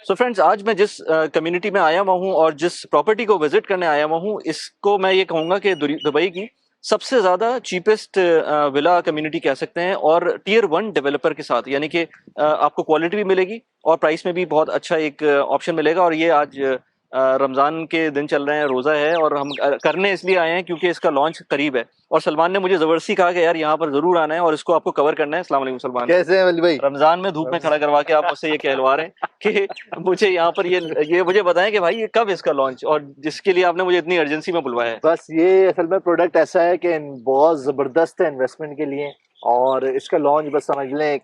So friends, आज मैं जिस कम्युनिटी में आया हुआ हूँ और जिस प्रॉपर्टी को विजिट करने आया हुआ हूँ, इसको मैं ये कहूँगा कि दुबई की सबसे ज़्यादा चीपेस्ट विला कम्युनिटी कह सकते हैं, और टियर 1 डेवलपर के साथ, यानी कि आपको क्वालिटी भी मिलेगी और प्राइस में भी बहुत अच्छा एक ऑप्शन मिलेगा। और ये आज रमज़ान के दिन चल रहे हैं, रोज़ा है, और हम करने इसलिए आए हैं क्योंकि इसका लॉन्च करीब है। और सलमान ने मुझे ज़बरदस्ती कहा कि यार यहाँ पर ज़रूर आना है और इसको आपको कवर करना है। अस्सलाम वालेकुम सलमान। कैसे हैं वली भाई? रमज़ान में धूप में खड़ा करवा के आप मुझसे ये कहलवा रहे हैं कि मुझे यहाँ पर ये मुझे बताएं कि भाई ये कब इसका लॉन्च, और जिसके लिए आपने मुझे इतनी अर्जेंसी में बुलवाया है। बस ये असल में प्रोडक्ट ऐसा है कि बहुत जबरदस्त है इन्वेस्टमेंट के लिए, और इसका लॉन्च बस समझ लें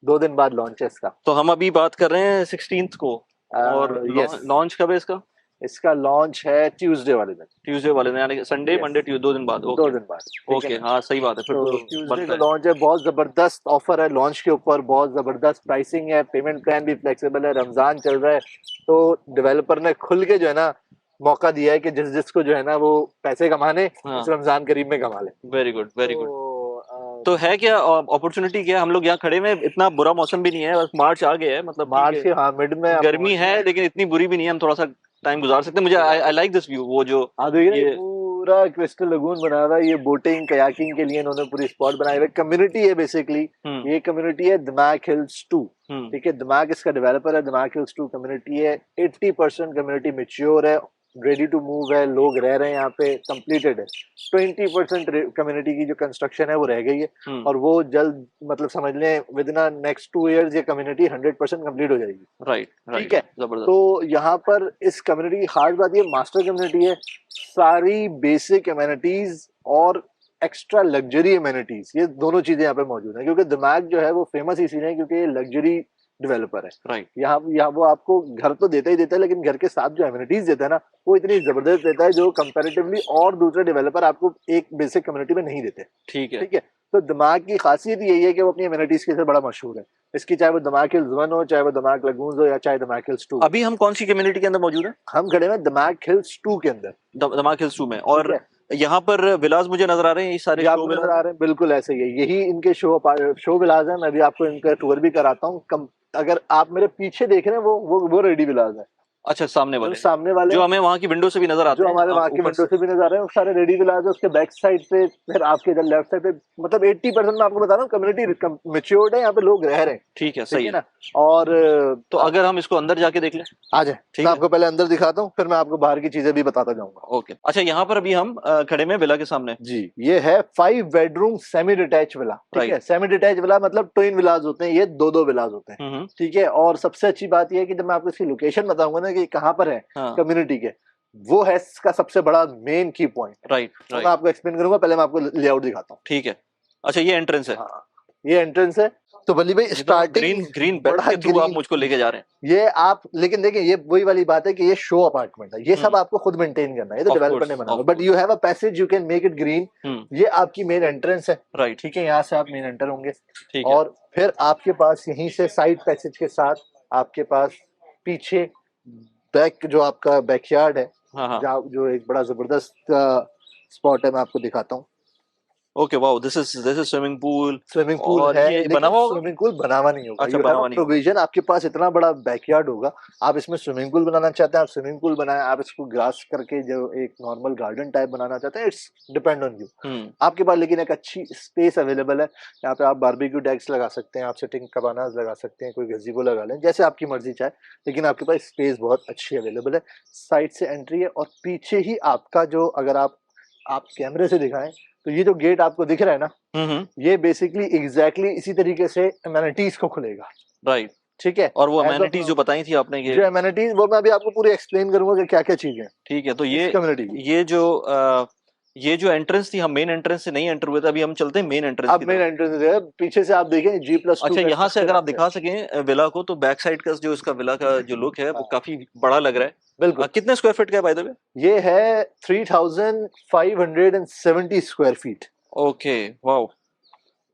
2 दिन बाद लॉन्च है इसका। तो हम अभी बात कर रहे हैं 16th को, और यस, लॉन्च कब है इसका? इसका लॉन्च है ट्यूसडे वाले दिन। ट्यूसडे वाले दिन, यानी संडे Yes. मंडे ट्यूसडे 2 दिन बाद। 2 दिन बाद, ठीक ओके, है ना? हाँ सही बात है, फिर तो तो ट्यूसडे बनता का है। लॉन्च है, बहुत जबरदस्त ऑफर है लॉन्च के ऊपर, बहुत जबरदस्त प्राइसिंग है, पेमेंट प्लान भी फ्लेक्सिबल है, रमजान चल रहा है तो डेवलपर ने खुल के जो है ना मौका दिया है कि जिस जिसको जो है ना वो पैसे कमाने हाँ, इस रमजान करीब में कमा ले। Very good very good. तो तो है क्या अपॉर्चुनिटी? क्या हम लोग यहाँ खड़े में, इतना बुरा मौसम भी नहीं है, बस मार्च आ गया है, मतलब ठीक मार्च है, के हाँ मिड में आप गर्मी पहुंच है गए। लेकिन इतनी बुरी भी नहीं है, हम थोड़ा सा टाइम गुजार सकते हैं। मुझे आई लाइक दिस व्यू, वो जो हाँ देखिए ना, ये ये पूरा क्रिस्टल लगून बना हुआ है, ये बोटिंग कयाकिंग के लिए इन्होंने पूरी स्पॉट बनाई हुई है। कम्युनिटी है बेसिकली, हम्म ये कम्युनिटी है दिमाग हिल्स 2। हम्म ठीक है, दिमाग इसका डेवलपर है, दिमाग हिल्स 2 कम्युनिटी है। 80% कम्युनिटी मेच्योर है, रेडी टू मूव है, लोग रह रहे हैं यहाँ पे, कंप्लीटेड है। 20% कम्युनिटी की जो कंस्ट्रक्शन है वो रह गई है, हम्म और वो जल्द मतलब समझ लें विद इन नेक्स्ट 2 years ये कम्युनिटी 100% कंप्लीट हो जाएगी। राइट ठीक राइट, है, जबरदस्त। तो यहाँ पर इस कम्युनिटी की खास बात ये मास्टर कम्युनिटी है, सारी बेसिक एमेनिटीज और एक्स्ट्रा लग्जरी एमेनिटीज, ये दोनों चीजें यहाँ पे मौजूद हैं। क्योंकि दिमाग जो है वो फेमस इसीलिए है क्योंकि ये लग्जरी डेवलपर है। राइट, यहाँ वो आपको घर तो देता ही देता है, लेकिन घर के साथ जो एमिनिटीज देता है ना वो इतनी जबरदस्त देता है जो कंपैरेटिवली और दूसरे डेवलपर आपको एक बेसिक कम्युनिटी में नहीं देते। ठीक है। ठीक है, तो दिमाग की खासियत यही है कि वो अपनी एमिनिटीज के साथ बड़ा मशहूर है। इसकी चाहे वो दिमाग हिल्स 1 हो, चाहे वो दिमाग लगून्स हो, या चाहे दिमाग हिल्स 2। अभी हम कौन सी कम्युनिटी के अंदर मौजूद है? हम खड़े हैं दिमाग हिल्स 2 के अंदर, दिमाग हिल्स 2 में। ठीक और है। यहाँ पर विलास मुझे नजर आ रहे हैं, ये सारे ये शो आपको नजर विलास। आ रहे हैं, बिल्कुल ऐसे ही है, यही इनके शो विलास है। मैं भी आपको इनका टूर भी कराता हूँ। अगर आप मेरे पीछे देख रहे हैं वो रेडी विलास है। अच्छा, सामने जो वाले सामने वाले जो हमें वहाँ की विंडो से भी नजर आते जो हैं, हमारे वहाँ की ऊपर विंडो से। से भी नजर आ रहे हैं, वो सारे रेडी विलास है। उसके बैक साइड पे फिर आपके इधर लेफ्ट साइड पे मतलब 80% में आपको बता रहा हूँ कम्युनिटी मेच्योर्ड है, यहाँ पे लोग रह रहे हैं। ठीक है, ठीक सही है है। ना, और तो अगर हम इसको अंदर जाके देख लें? आ जाए, ठीक मैं है, आपको पहले अंदर दिखाता हूँ, फिर मैं आपको बाहर की चीजें भी बताता जाऊंगा। ओके। अच्छा, यहाँ पर अभी हम खड़े में विला के सामने। जी, ये है 5 बेडरूम सेमी डिटैच विला। ठीक है, राइट। सेमी डिटैच विला मतलब ट्विन विलाज होते हैं, ये दो विलाज होते हैं। हम्म। ठीक है, और सबसे अच्छी बात यह है कि जब मैं आपको इसकी लोकेशन बताऊंगा ना कि कहाँ पर है हाँ, कम्युनिटी के, वो है इसका सबसे बड़ा मेन की पॉइंट। राइट तो मैं राइट, आपको एक्सप्लेन करूंगा, पहले मैं आपको लेआउट दिखाता हूँ। ठीक है। अच्छा, ये एंट्रेंस है। हाँ, ये एंट्रेंस है। तो बल्ली भाई ये तो स्टार्टिंग ग्रीन ग्रीन बेल्ट बड़ा के थ्रू आप ग्रीन, मुझको लेके जा रहे हैं। ये आप लेकिन देखिए ये वही वाली बात है कि ये शो अपार्टमेंट है, ये सब आपको खुद मेंटेन करना है, ये तो ऑफ डेवलपर कोर्स ने बना ऑफ हुआ, but course. You have a passage, you can make it green. ये आपकी मेन एंट्रेंस है। राइट, ठीक है, यहाँ से आप मेन एंटर होंगे, ठीक है। और फिर आपके पास यहीं से साइड पैसेज के साथ आपके पास पीछे बैक जो आपका बैकयार्ड है, हाँ हाँ, जहाँ जो एक बड़ा जबरदस्त स्पॉट है, मैं आपको दिखाता हूँ। Okay, wow, this is swimming pool. Swimming pool और है, ये बना लेकिन हुआ होगा? स्विमिंग पूल बना हुआ नहीं होगा। अच्छा, यू बना हैव अ हुआ नहीं होगा। प्रोविजन, आपके पास इतना बड़ा बैकयार्ड होगा, आप इसमें स्विमिंग पूल बनाना चाहते हैं आप स्विमिंग पूल बनाएं, आप इसको ग्रास करके जो एक नॉर्मल गार्डन टाइप बनाना चाहते हैं, इट्स डिपेंड ऑन यू। आपके पास लेकिन एक अच्छी स्पेस अवेलेबल है, यहाँ पे आप बारबेक्यू डेक्स लगा सकते हैं, आप सिटिंग कबानास लगा सकते हैं, कोई गज़ीबो लगा लें, जैसे आपकी मर्जी चाहे, लेकिन आपके पास स्पेस बहुत अच्छी अवेलेबल है। साइड से एंट्री है, और पीछे ही आपका जो, अगर आप कैमरे से दिखाएं तो ये जो गेट आपको दिख रहा है ना, ये बेसिकली एग्जैक्टली इसी तरीके से एमेनिटीज को खुलेगा। राइट। ठीक है, और वो एमेनिटीज जो बताई थी आपने, जो एमेनिटीज वो मैं अभी आपको पूरी एक्सप्लेन करूंगा कि क्या क्या चीजें। ठीक है। तो इस कम्युनिटी की ये जो एंट्रेंस थी, हम मेन एंट्रेंस से नहीं एंटर हुए थे, अभी हम चलते हैं मेन एंट्रेंस अब की मेन तरफ। एंट्रेंस है, पीछे से आप देखें G+2 अच्छा, का यहाँ से अगर आप स्ट्रक्चर दिखा सकें विला को, तो बैक साइड का जो इसका विला का जो लुक है वो काफी बड़ा लग रहा है। बिल्कुल। कितने स्क्वायर फीट का है बाय द वे? ये है 3570 स्क्वायर फीट। Okay, wow.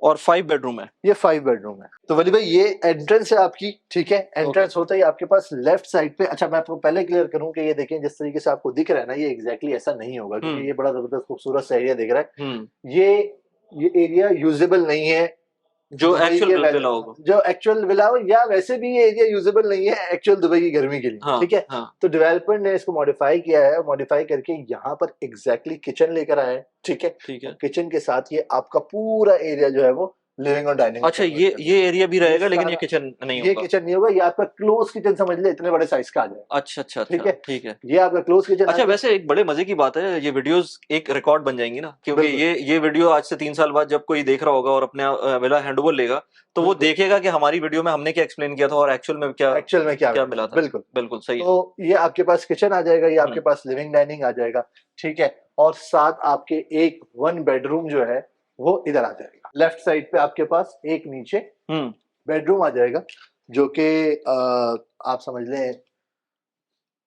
और 5 बेडरूम है? ये 5 बेडरूम है। तो वली भाई ये एंट्रेंस है आपकी। ठीक है, एंट्रेंस होता ही आपके पास लेफ्ट साइड पे, अच्छा मैं आपको पहले क्लियर करूं कि ये देखें जिस तरीके से आपको दिख रहा है ना, ये एग्जैक्टली ऐसा नहीं होगा, क्योंकि ये बड़ा जबरदस्त खूबसूरत सा एरिया दिख रहा है। ये एरिया यूजेबल नहीं है जो दुबई एक्चुअल के विला होगा, जो एक्चुअल विला हो, या वैसे भी ये एरिया यूजेबल नहीं है एक्चुअल दुबई की गर्मी के लिए। हाँ, ठीक है, हाँ, तो डेवलपर ने इसको मॉडिफाई किया है, मॉडिफाई करके यहाँ पर एग्जैक्टली किचन लेकर आया है। ठीक है, ठीक है। किचन के साथ ये आपका पूरा एरिया जो है वो लिविंग और डाइनिंग। अच्छा, ये एरिया भी रहेगा, लेकिन ये किचन नहीं ये होगा। किचन नहीं होगा, ये आपका क्लोज किचन समझ ले, इतने बड़े साइज का आ जाएगा। अच्छा अच्छा ठीक अच्छा, है, ठीक है। ये आपका क्लोज किचन। अच्छा, वैसे एक बड़े मजे की बात है, ये वीडियोस एक रिकॉर्ड बन जाएंगी ना, क्योंकि बिल्कुल। ये वीडियो आज से 3 साल बाद जब कोई देख रहा होगा और अपने विला हैंडओवर लेगा, तो वो बिल्कुल। देखेगा कि हमारी वीडियो में हमने क्या एक्सप्लेन किया था और एक्चुअल में क्या मिला था। बिल्कुल। बिल्कुल सही है। तो ये आपके पास किचन आ जाएगा, ये आपके पास लिविंग डाइनिंग आ जाएगा। ठीक है, और साथ आपके एक 1 बेडरूम जो है वो इधर आ जाएगा। लेफ्ट साइड पे आपके पास एक नीचे बेडरूम आ जाएगा, जो कि आप समझ लें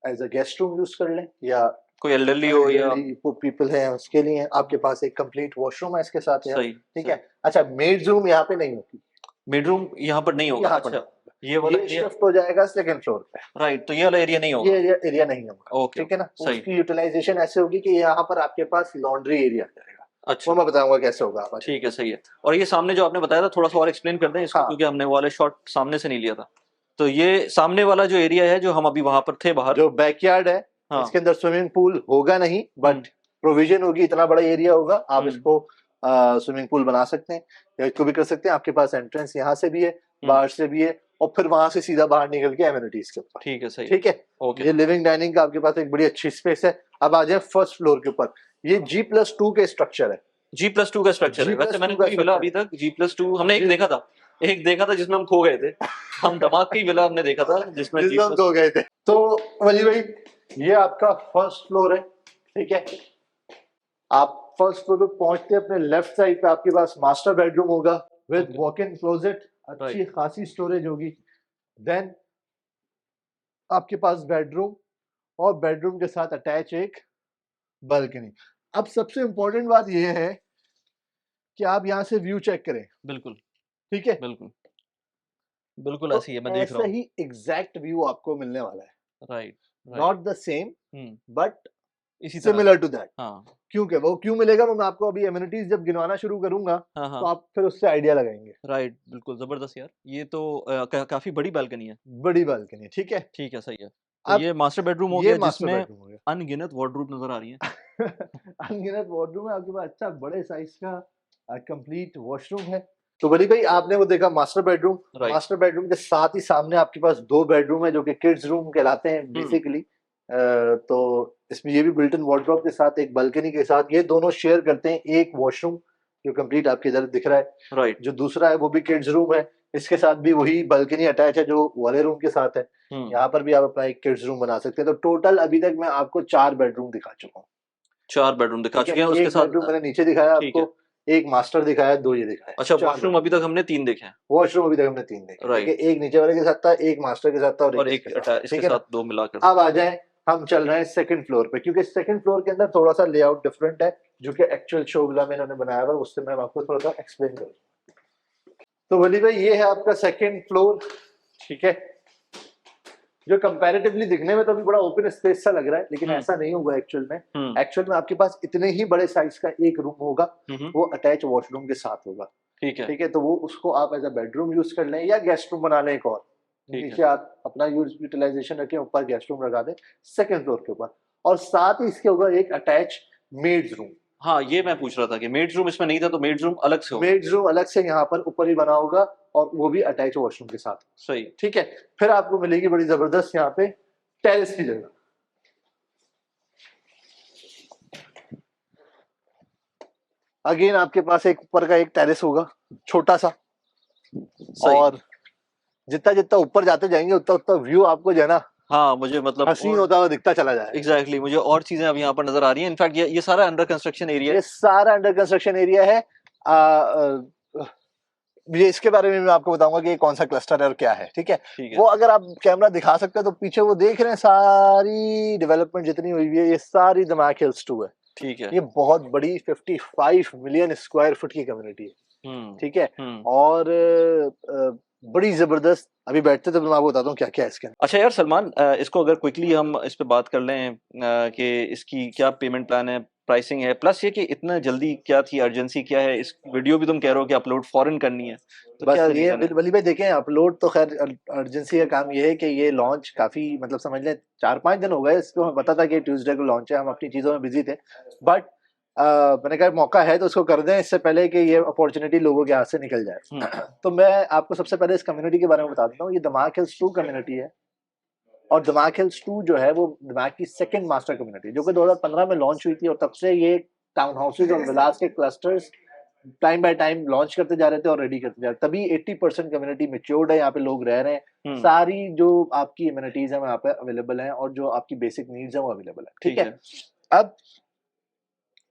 as a guest room use कर लें, या कोई एल्डरली हो या पीपल है उसके लिए। आपके पास एक कंप्लीट वॉशरूम है इसके साथ। सही, ठीक है। अच्छा, मेड रूम यहाँ पे नहीं होती, बेडरूम यहाँ पर नहीं होगा। यहाँ अच्छा, पर ये वाला ये एरिया, शिफ्ट हो जाएगा सेकंड फ्लोर पे। राइट, तो ये वाला एरिया नहीं होगा। ये एरिया नहीं होगा। ओके, ठीक है ना, सही। उसकी यूटिलाइजेशन ऐसे होगी कि यहाँ पर आपके पास लॉन्ड्री एरिया आ जाएगा। अच्छा, वो मैं बताऊंगा कैसे होगा। ठीक है, सही है। और ये सामने जो आपने बताया था, थोड़ा सा और एक्सप्लेन कर दें इसको, हाँ। क्योंकि हमने वो वाले शॉट सामने से नहीं लिया था। तो ये सामने वाला जो एरिया है, जो हम अभी वहां पर थे बाहर, जो बैकयार्ड है, हाँ, इसके अंदर स्विमिंग पूल होगा नहीं, बट प्रोविजन होगी, इतना बड़ा एरिया होगा, आप इसको स्विमिंग पूल बना सकते हैं, या इसको भी कर सकते हैं। आपके पास एंट्रेंस यहाँ से भी है, बाहर से भी है, और फिर वहां से सीधा बाहर निकल के एमिनिटीज के ऊपर। ठीक है, सही। ठीक है, ओके। ये लिविंग डाइनिंग का आपके पास एक बड़ी अच्छी स्पेस है। अब आ जाए फर्स्ट फ्लोर के ऊपर। ये G+2 के स्ट्रक्चर है। G+2 का स्ट्रक्चर है। वैसे मैंने कोई विला अभी तक G+2 हमने एक देखा था जिसमें हम खो गए थे। हम दमाग की विला हमने देखा था जिसमें हम खो गए थे। तो वली भाई, ये आपका फर्स्ट फ्लोर है। ठीक है, आप फर्स्ट फ्लोर पे पहुंचते अपने लेफ्ट साइड पे आपके पास मास्टर बेडरूम होगा विद वॉक इन क्लोजेट, अच्छी खासी स्टोरेज होगी। देन आपके पास बेडरूम, और बेडरूम के साथ अटैच एक बालकनी। अब सबसे इंपॉर्टेंट बात यह है कि आप यहाँ से व्यू चेक करें। बिल्कुल, ठीक है, बिल्कुल तो ऐसी है, मैं देख रहा हूँ। ऐसा ही एग्जैक्ट व्यू आपको मिलने वाला है। Right, not the same, but इसी तरह सिमिलर टू दैट। हाँ, क्योंकि वो क्यों मिलेगा, वो मैं आपको अभी एमिनिटीज जब गिनवाना शुरू करूंगा, हाँ, तो आप फिर उससे आइडिया लगाएंगे। राइट, बिल्कुल जबरदस्त यार। ये तो काफी बड़ी बालकनी है। बड़ी बालकनी, ठीक है। ठीक है, सही है। तो अब ये मास्टर बेडरूम हो ये गया, मास्टर जिसमें बेडरूम हो गया। अनगिनत वार्डरोब नजर आ रही है। अनगिनत वार्डरूम है आपके पास, अच्छा बड़े साइज का कंप्लीट वॉशरूम है। तो बली भाई, आपने वो देखा मास्टर बेडरूम। मास्टर बेडरूम के साथ ही सामने आपके पास 2 बेडरूम है, जो कि किड्स रूम कहलाते हैं बेसिकली। तो इसमें ये भी बिल्ट इन वार्डरोब के साथ, एक बालकनी के साथ, ये दोनों शेयर करते हैं एक वॉशरूम, जो कंप्लीट आपके इधर दिख रहा है। राइट, जो दूसरा है वो भी किड्स रूम है, इसके साथ भी वही बालकनी अटैच है जो वाले रूम के साथ है। यहाँ पर भी आप अपना एक किड्स रूम बना सकते हैं। तो टोटल अभी तक मैं आपको 4 बेडरूम दिखा चुका हूँ। 4 बेडरूम दिखा चुके हैं उसके एक साथ। बेडरूम मैंने नीचे दिखाया आपको, एक मास्टर दिखाया, 2 ये दिखाया। अच्छा, वॉशरूम अभी तक हमने 3 देखे हैं। वॉशरूम अभी तक हमने 3 देखे। राइट, एक नीचे वाले के साथ था, एक मास्टर के साथ था, और एक इसके साथ 2 मिलाकर। अब आ जाए, हम चल रहे हैं सेकंड फ्लोर पे, क्योंकि सेकंड फ्लोर के अंदर थोड़ा सा लेआउट डिफरेंट है, जो कि एक्चुअल शो विला में इन्होंने बनाया हुआ है, उससे मैं आपको थोड़ा सा एक्सप्लेन करूँ। तो वली भाई, ये है आपका सेकंड फ्लोर। ठीक है, जो कंपैरेटिवली दिखने में तो अभी बड़ा ओपन स्पेस सा लग रहा है, लेकिन ऐसा नहीं होगा एक्चुअल में। एक्चुअल में आपके पास इतने ही बड़े साइज का एक रूम होगा, वो अटैच वॉशरूम के साथ होगा। ठीक है, ठीक है, तो वो उसको आप एज अ बेडरूम यूज कर लें, या गेस्ट रूम बना लें एक और। नीचे आप अपना यूटिलाइजेशन रखें, ऊपर गेस्ट रूम लगा दें सेकंड फ्लोर के ऊपर। और साथ ही इसके होगा एक अटैच मेड्स रूम। हाँ, ये मैं पूछ रहा था कि मेड्स रूम इसमें नहीं था, तो मेड्स रूम अलग से होगा। मेड्स रूम अलग से यहाँ पर ऊपर ही बना होगा, और वो भी अटैच वॉशरूम के साथ। सही, ठीक है। फिर आपको मिलेगी बड़ी जबरदस्त यहाँ पे टेरेस की जगह। अगेन आपके पास एक ऊपर का एक टेरेस होगा, छोटा सा। और जितना जितना ऊपर जाते जाएंगे, उतना उतना व्यू आपको जो है ना, हाँ, मुझे मतलब हसीन होता हुआ दिखता चला जाए। एग्जैक्टली, मुझे और चीजें अब यहाँ पर नजर आ रही हैं। इनफैक्ट ये सारा अंडर कंस्ट्रक्शन एरिया है। ये सारा अंडर कंस्ट्रक्शन एरिया है। ये इसके बारे में मैं आपको बताऊंगा कि ये कौन सा क्लस्टर है और क्या है। ठीक है, वो अगर आप कैमरा दिखा सकते हैं, तो पीछे वो देख रहे हैं सारी डेवलपमेंट जितनी हुई है, ये सारी दिमाग हिल्स 2 है। ठीक है, ये बहुत बड़ी 55 मिलियन स्क्वायर फुट की कम्युनिटी है। ठीक है, और बड़ी जबरदस्त। अभी बैठते तो मैं आपको बताता हूँ क्या क्या है इसके अंदर। अच्छा यार सलमान, इसको अगर क्विकली हम इस पे बात कर लें कि इसकी क्या पेमेंट प्लान है, प्राइसिंग है, प्लस ये कि इतना जल्दी क्या थी, अर्जेंसी क्या है, इस वीडियो भी तुम कह रहे हो कि अपलोड फॉरन करनी है, तो बस क्या ये रीजन है? वली भाई देखें, अपलोड तो खैर अर्जेंसी का काम ये है कि ये लॉन्च काफी मतलब समझ लें 4-5 दिन हो गए इसको, हमें पता था कि ट्यूसडे को लॉन्च है, हम अपनी चीजों में बिजी थे, बट मैंने कहा मौका है तो उसको कर दें इससे पहले कि ये अपॉर्चुनिटी लोगों के हाथ से निकल जाए। तो मैं आपको सबसे पहले इस कम्युनिटी के बारे में बता देता हूँ। ये दिमाग हिल्स 2 कम्युनिटी है, और दिमाग हिल्स 2 जो है वो दिमाग की सेकंड मास्टर कम्युनिटी, जो कि 2015 में लॉन्च हुई थी, और तब से ये टाउन हाउसेज और विलास के clusters time by time launch करते जा रहे थे और रेडी करते जा रहे थे। तभी 80% कम्युनिटी मैच्योर्ड है, यहाँ पे लोग रह रहे हैं, सारी जो आपकी इम्यूनिटीज है वहाँ पे अवेलेबल हैं, और जो आपकी बेसिक नीड्स है वो अवेलेबल है। ठीक है, अब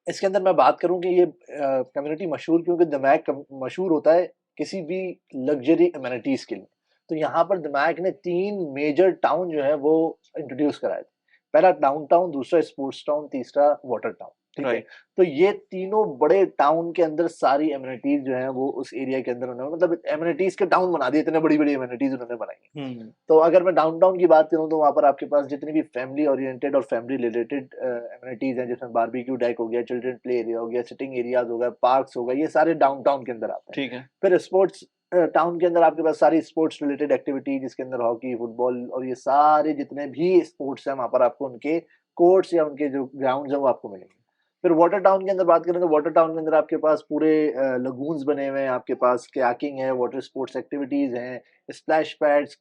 इसके अंदर मैं बात करूं कि ये कम्युनिटी मशहूर क्योंकि दिमाग मशहूर होता है किसी भी लग्जरी एमिनिटीज के लिए। तो यहाँ पर दिमाग ने 3 मेजर टाउन जो है वो इंट्रोड्यूस कराए थे। पहला डाउनटाउन, दूसरा स्पोर्ट्स टाउन, तीसरा वाटर टाउन। ठीक है, तो ये तीनों बड़े टाउन के अंदर सारी एमिनिटीज जो है वो उस एरिया के अंदर उन्होंने मतलब एमिनिटीज के टाउन बना दिए, इतने बड़ी बड़ी एमिनिटीज उन्होंने बनाई। तो अगर मैं डाउनटाउन की बात करूं तो वहां पर आपके पास जितनी भी फैमिली ओरिएंटेड और फैमिली रिलेटेड एमिनिटीज हैं, जिसमें बारबेक्यू डेक हो गया, चिल्ड्रन प्ले एरिया हो गया, सिटिंग एरियाज हो गया, पार्क्स हो गए, ये सारे डाउनटाउन के अंदर आते हैं। ठीक है, फिर स्पोर्ट्स टाउन के अंदर आपके पास सारी स्पोर्ट्स रिलेटेड एक्टिविटी, जिसके अंदर हॉकी, फुटबॉल और ये सारे जितने भी स्पोर्ट्स हैं वहां पर आपको उनके कोर्ट्स या उनके जो ग्राउंड्स हैं वो आपको मिलेंगे। फिर वाटर टाउन के अंदर बात करें तो वाटर टाउन के अंदर आपके पास पूरे लगून्स बने हुए हैं, आपके पास कयाकिंग है, वाटर स्पोर्ट्स एक्टिविटीज हैं, स्प्लैश पैड्स,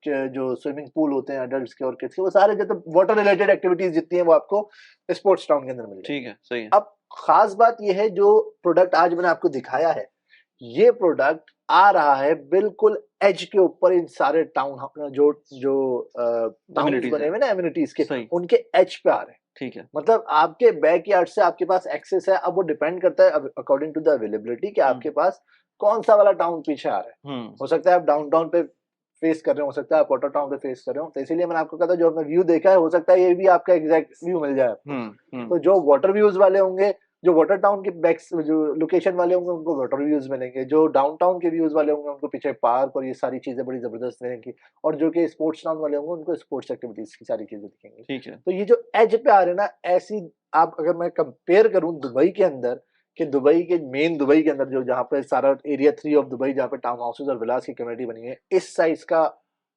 जो स्विमिंग पूल होते हैं अडल्ट्स के और किड्स के, वो सारे जो वाटर रिलेटेड एक्टिविटीज जितनी है वो आपको स्पोर्ट्स टाउन के अंदर मिलेंगे। ठीक है, सही है। अब खास बात ये है, जो प्रोडक्ट आज मैंने आपको दिखाया है, ये प्रोडक्ट आ रहा है बिल्कुल एज के ऊपर इन सारे टाउन जो जो टाउन्स बने हुए ना एमिनिटीज के, उनके एज पे आ रहे हैं। ठीक है, मतलब आपके बैकयार्ड से आपके पास एक्सेस है। अब वो डिपेंड करता है अकॉर्डिंग टू द अवेलेबिलिटी कि आपके पास कौन सा वाला टाउन पीछे आ रहा है। हो सकता है आप डाउनटाउन पे फेस कर रहे हो, सकता है आप वाटर टाउन पे फेस कर रहे हो, तो इसीलिए मैंने आपको कहा था जो हमने व्यू देखा है हो सकता है ये भी आपका एग्जैक्ट व्यू मिल जाए आपको। तो जो वाटर व्यूज वाले होंगे, जो वाटर टाउन के बैक जो लोकेशन वाले होंगे उनको वाटर व्यूज मिलेंगे, जो डाउनटाउन के व्यूज वाले होंगे उनको पीछे पार्क और ये सारी चीजें बड़ी जबरदस्त मिलेंगी, और जो कि स्पोर्ट्स टाउन वाले होंगे उनको स्पोर्ट्स एक्टिविटीज की सारी चीजें दिखेंगी। ठीक है, तो ये जो एज पे आ रहे हैं ना, ऐसी आप अगर मैं कंपेयर करूं दुबई के अंदर, कि दुबई के मेन दुबई के अंदर जो जहाँ पे सारा एरिया 3 ऑफ दुबई जहाँ पे टाउन हाउसेज और विलास की कम्युनिटी बनी है, इस साइज का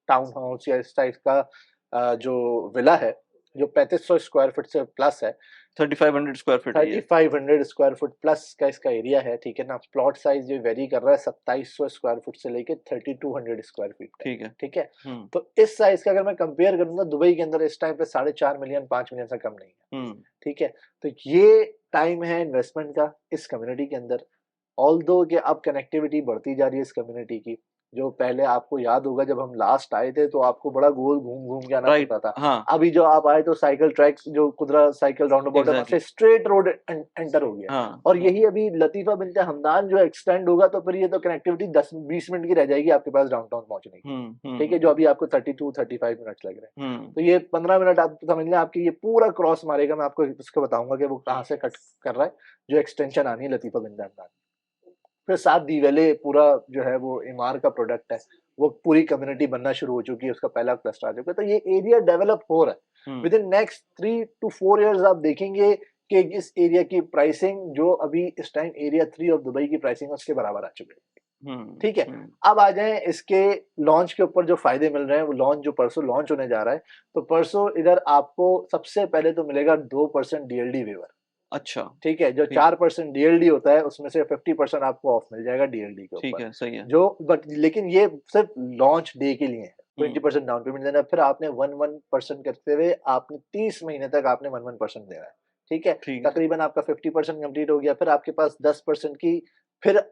टाउन हाउस या इस साइज का जो विला है जो 3500 स्क्वायर फुट से प्लस है, 3500 square foot 3500 square foot plus का इसका एरिया है। ठीक है ना, प्लॉट साइज जो वेरी कर रहा है 2700 स्क्वायर फुट से लेके 3200 स्क्वायर फीट। ठीक है, ठीक है। तो इस साइज का अगर मैं कंपेयर करूंगा दुबई के अंदर इस टाइम पे 4.5 मिलियन 5 मिलियन से कम नहीं है। ठीक है, तो ये टाइम है इन्वेस्टमेंट का इस कम्युनिटी के अंदर। ऑल्दो कि अब कनेक्टिविटी बढ़ती जा रही है इस कम्युनिटी की, जो पहले आपको याद होगा जब हम लास्ट आए थे तो आपको बड़ा गोल घूम घूम के आना पड़ता था। हाँ। अभी जो आप आए तो साइकिल ट्रैक जो कुदरा साइकिल राउंड अबाउट है से स्ट्रेट रोड एंटर हो गया। हाँ। और यही अभी लतीफा बिनते हमदान जो एक्सटेंड होगा तो फिर ये तो कनेक्टिविटी 10-20 मिनट की रह जाएगी आपके पास डाउनटाउन पहुंचने की। ठीक है, जो अभी आपको 32-35 मिनट लग रहे हैं, तो ये 15 मिनट आप समझ लें आपकी ये पूरा क्रॉस मारेगा। मैं आपको इसको बताऊंगा कि वो कहाँ से कट कर रहा है, जो एक्सटेंशन आनी है लतीफा बिनते हमदान। फिर साथ दीवेले पूरा जो है वो इमार का प्रोडक्ट है, वो पूरी कम्युनिटी बनना शुरू हो चुकी है, उसका पहला क्लस्टर आ चुका है। तो ये एरिया डेवलप हो रहा है। With in next 3 to 4 years आप देखेंगे कि इस एरिया की प्राइसिंग जो अभी इस टाइम एरिया 3 ऑफ दुबई की प्राइसिंग उसके बराबर आ चुकी है। ठीक है, अब आ जाए इसके लॉन्च के ऊपर जो फायदे मिल रहे हैं। वो लॉन्च जो परसों लॉन्च होने जा रहा है, तो परसों इधर आपको सबसे पहले तो मिलेगा 2% DLD वेवर। अच्छा, ठीक है, जो 4% DLD होता है उसमें से 50% आपको ऑफ मिल जाएगा DLD के ऊपर। ठीक है, सही है। जो बट लेकिन ये सिर्फ लॉन्च डे के लिए है। 20% डाउन पेमेंट देना है, फिर आपने 1% करते हुए आपने 30 महीने तक आपने 1% देना है। ठीक है, तकरीबन आपका 50% कंप्लीट हो गया। फिर आपके पास 10% की फिर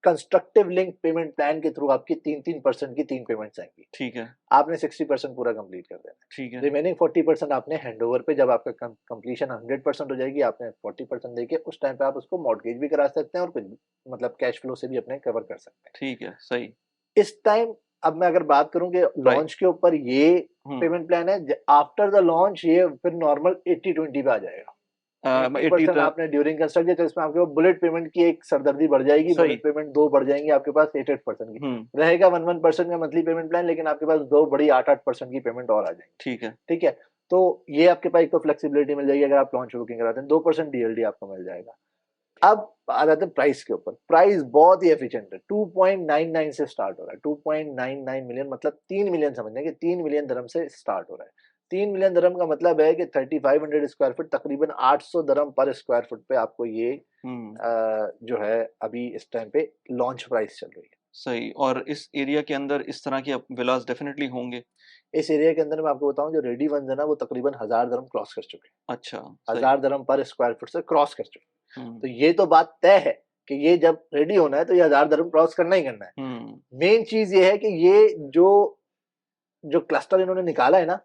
कंस्ट्रक्टिव लिंक पेमेंट प्लान के थ्रू आपकी 3% की 3 पेमेंट्स आएंगी। ठीक है, आपने 60% पूरा कंप्लीट कर देना। ठीक है, रिमेनिंग 40% आपने हैंडओवर पे जब आपका कंप्लीशन 100% हो जाएगी आपने 40% देके उस टाइम पे आप उसको मॉर्गेज भी करा सकते हैं और कुछ मतलब कैश फ्लो से भी अपने कवर कर सकते हैं। ठीक है, सही। इस टाइम अब मैं अगर बात करूं कि लॉन्च के ऊपर ये पेमेंट प्लान है, आफ्टर द लॉन्च ये फिर नॉर्मल 80-20 पे आ जाएगा। 80% आपने ड्यूरिंग कंस्ट्रक्शन, तो इसमें आपके बुलेट पेमेंट की एक सरदर्दी बढ़ जाएगी। बुलेट पेमेंट 2 बढ़ जाएंगी आपके पास 8% की रहेगा। 1% का मंथली पेमेंट प्लान, लेकिन आपके पास 2 बड़ी 8% की पेमेंट और आ जाएगी। ठीक है, ठीक है। तो ये आपके पास एक तो फ्लेक्सिबिलिटी मिल जाएगी अगर आप लॉन्च बुकिंग कराते हैं, 2% डीएलडी आपको मिल जाएगा। अब आ जाते हैं प्राइस के ऊपर। प्राइस बहुत ही एफिशिएंट है, 2.99 से स्टार्ट हो रहा है। 2.99 मिलियन मतलब 3 मिलियन, समझने कि 3 मिलियन दिरहम से स्टार्ट हो रहा है। 3 मिलियन दिरहम का मतलब है कि 3500 स्क्वायर फुट, तकरीबन 800 दिरहम पर स्क्वायर फुट पे आपको ये जो है अभी इस टाइम पे लॉन्च प्राइस चल रही है। सही। और इस एरिया के अंदर इस तरह के विलास डेफिनेटली होंगे। इस एरिया के अंदर मैं आपको बताऊं, जो रेडी वंस है ना, वो तकरीबन 1000 दिरहम क्रॉस कर चुके हैं। अच्छा, 1000 दिरहम पर स्क्वायर फुट से क्रॉस कर चुके हैं। हम्म तो ये तो बात तय है कि ये जब रेडी होना है तो ये 1000 दिरहम क्रॉस करना ही करना है। मेन चीज ये है कि ये जो जो क्लस्टर इन्होंने निकाला है ना,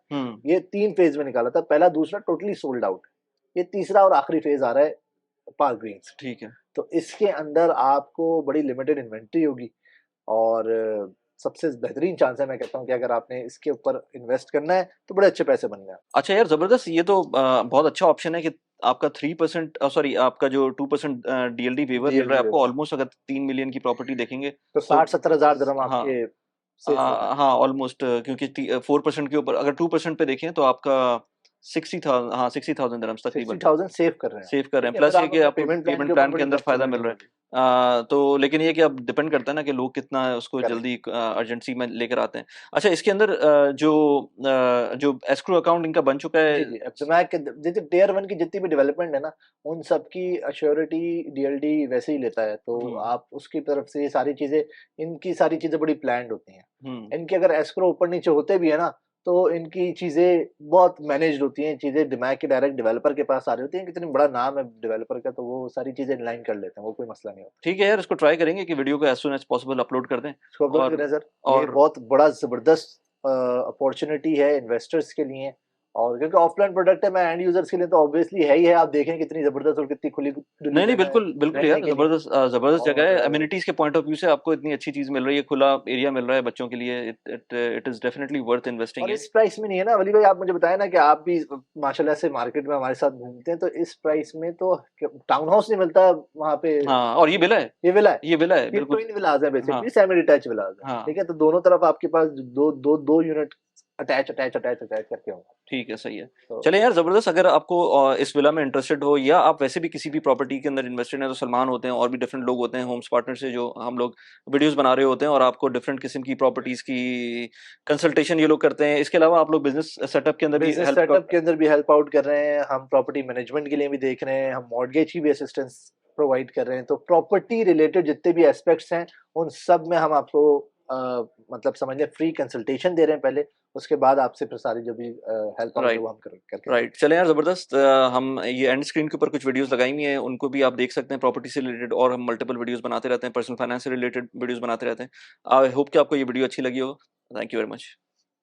ये 3 फेज में निकाला था। पहला, दूसरा टोटली सोल्ड आउट। ये तीसरा और आखिरी फेज आ रहा है पार्क ग्रीन्स। ठीक है। तो इसके अंदर आपको बड़ी लिमिटेड इन्वेंट्री होगी और सबसे बेहतरीन चांस है, मैं कहता हूँ कि अगर आपने इसके ऊपर इन्वेस्ट करना है तो बड़े अच्छे पैसे बनने हैं। अच्छा यार, जबरदस्त। ये तो बहुत अच्छा ऑप्शन है कि आपका 3% सॉरी आपका जो 2% डीएलडी वेवर मिल रहा है आपको, ऑलमोस्ट अगर 3 मिलियन की प्रॉपर्टी देखेंगे तो 60-70 हजार दिरहम हाँ आपके सेफ हो रहा है। हाँ ऑलमोस्ट, क्योंकि 4% के ऊपर अगर 2% पे देखें तो आपका 60,000, हाँ 60,000 दिरहम्स तकरीबन 60,000 सेव कर रहे हैं। सेव कर रहे हैं। ठीक है, प्लस फिर ये आप कि अपने आपको पेमेंट प्लान पेमेंट के ऊपर प्लान के बड़ी अंदर फायदा मिल रहा फ्लेक्सिबिलिटी है। होगी। तो लेकिन ये कि अब डिपेंड करता है ना कि लोग कितना उसको करेक्ट। जल्दी अर्जेंसी में लेकर आते हैं। अच्छा, इसके अंदर जो एस्क्रो अकाउंट इनका बन चुका है। जी, जी। अब दिमाग के जैसे टियर 1 की जितनी भी डेवलपमेंट है ना, उन सब की अश्योरिटी डीएलडी वैसे ही लेता है। तो आप उसकी तरफ से ये सारी चीज़ें, इनकी सारी चीज़ें बड़ी प्लान्ड होती हैं। इनके अगर एस्क्रो ऊपर-नीचे होते भी है ना, तो इनकी चीज़ें बहुत मैनेज्ड होती हैं। चीज़ें दिमाग के डायरेक्ट डेवलपर के पास आ रही होती हैं। कितनी बड़ा नाम है डेवलपर का, तो वो सारी चीज़ें इन लाइन कर लेते हैं, वो कोई मसला नहीं होता। ठीक है यार, इसको ट्राई करेंगे कि वीडियो को as soon as possible upload कर दें। इसको अपलोड और करें सर। ये और बहुत बड़ा ज़बरदस्त अपॉर्च्युनिटी है इन्वेस्टर्स के लिए, और क्योंकि ऑफलाइन प्रोडक्ट है, मैं एंड यूजर्स के लिए तो ऑब्वियसली है ही है। आप देखें कितनी ज़बरदस्त और कितनी खुली नहीं, नहीं, दुनिया है बिल्कुल, बिल्कुल रहने यार, के लिए। ज़बरदस्त जगह है। और अमेनिटीज़ के पॉइंट ऑफ व्यू से आपको इतनी अच्छी चीज़ मिल रही है, खुला एरिया मिल रहा है बच्चों के लिए। It is definitely worth investing इस इन। प्राइस में नहीं है ना वली भाई, आप मुझे बताएं ना कि आप भी माशाल्लाह से मार्केट में हमारे साथ घूमते हैं, तो इस प्राइस में तो टाउन हाउस नहीं मिलता वहाँ पे। हाँ, और ये विला है, ये विला है, ये विला है, ये बिल्कुल। ट्विन विलाज है, हाँ, बेसिकली सेमी डिटैच विलाज है। हाँ। ठीक है, तो दोनों तरफ आपके पास दो यूनिट अटैच करके होंगे। ठीक है, सही है। तो चलें यार, ज़बरदस्त। अगर आपको इस विला में इंटरेस्टेड हो या आप वैसे भी किसी भी प्रॉपर्टी के अंदर इन्वेस्टेड हैं, तो सलमान होते हैं और भी डिफरेंट लोग होते हैं होम्स पार्टनर से, जो हम लोग वीडियोस बना रहे होते हैं और आपको डिफरेंट किस्म की प्रॉपर्टीज़ की कंसल्टेशन ये लोग करते हैं। इसके अलावा आप लोग बिजनेस सेटअप के अंदर भी बिजनेस हेल्प सेटअप के अंदर भी हेल्प आउट कर रहे हैं हम, प्रॉपर्टी मैनेजमेंट के लिए भी देख रहे हैं हम, मॉर्गेज की भी असिस्टेंस प्रोवाइड कर रहे हैं। तो प्रॉपर्टी रिलेटेड जितने भी एस्पेक्ट्स हैं, उन सब में हम आपको मतलब समझ लें फ्री कंसल्टेशन दे रहे हैं पहले, उसके बाद आपसे फिर सारी जो भी हेल्प आउट है राइट, वो हम करके राइट। चलें यार, ज़बरदस्त। हम ये एंड स्क्रीन के ऊपर कुछ वीडियोस लगाई हुई हैं, उनको भी आप देख सकते हैं प्रॉपर्टी से रिलेटेड, और हम मल्टीपल वीडियोस बनाते रहते हैं, पर्सनल फाइनेंस से रिलेटेड वीडियोस बनाते रहते हैं। आई होप कि आपको ये वीडियो अच्छी लगी हो। Thank you very much.